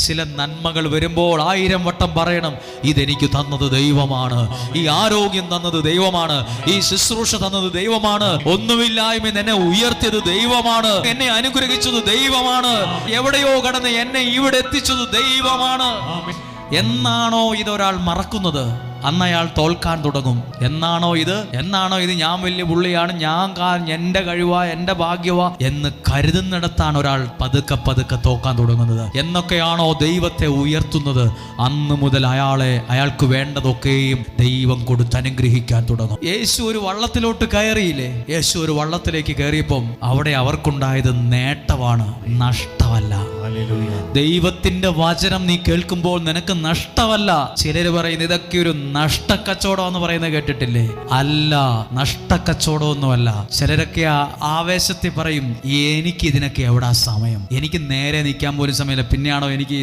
ചില നന്മകൾ വരുമ്പോൾ 1000 വട്ടം പറയണം, ഇതെനിക്ക് തന്നത് ദൈവമാണ്, ഈ ആരോഗ്യം തന്നത് ദൈവമാണ്, ഈ ശുശ്രൂഷ തന്നത് ദൈവമാണ്, ഒന്നുമില്ലായ്മ എന്നെ ഉയർത്തിയത് ദൈവമാണ്, എന്നെ അനുഗ്രഹിച്ചത് ദൈവമാണ്, എവിടെയോ കടന്ന് എന്നെ ഇവിടെ എത്തിച്ചത് ദൈവമാണ്. എന്നാണോ ഇതൊരാൾ മറക്കുന്നത്, അന്ന് അയാൾ തോൽക്കാൻ തുടങ്ങും. എന്നാണോ ഇത് ഞാൻ വലിയ പുള്ളിയാണ്, എൻ്റെ കഴിവാ, എൻ്റെ ഭാഗ്യവാ എന്ന് കരുതുന്നിടത്താണ് ഒരാൾ പതുക്കെ തോക്കാൻ തുടങ്ങുന്നത്. എന്നൊക്കെയാണോ ദൈവത്തെ ഉയർത്തുന്നത്, അന്ന് മുതൽ അയാൾക്ക് വേണ്ടതൊക്കെയും ദൈവം കൊടുത്ത് അനുഗ്രഹിക്കാൻ തുടങ്ങും. യേശു ഒരു വള്ളത്തിലോട്ട് കയറിയില്ലേ? യേശു ഒരു വള്ളത്തിലേക്ക് കയറിയപ്പം അവിടെ അവർക്കുണ്ടായത് നേട്ടമാണ്, നഷ്ടമല്ല. ദൈവത്തിന്റെ വചനം നീ കേൾക്കുമ്പോൾ നിനക്ക് നഷ്ടമല്ല. ചിലര് പറയുന്നത് ഇതൊക്കെ ഒരു നഷ്ടക്കച്ചവടം എന്ന് പറയുന്നത് കേട്ടിട്ടില്ലേ? അല്ല, നഷ്ടക്കച്ചവടമൊന്നുമല്ല. ചിലരൊക്കെ ആവേശത്തിൽ പറയും, എനിക്ക് ഇതിനൊക്കെ എവിടാ സമയം, എനിക്ക് നേരെ നിൽക്കാൻ പോലും സമയമില്ല, പിന്നെയാണോ എനിക്ക്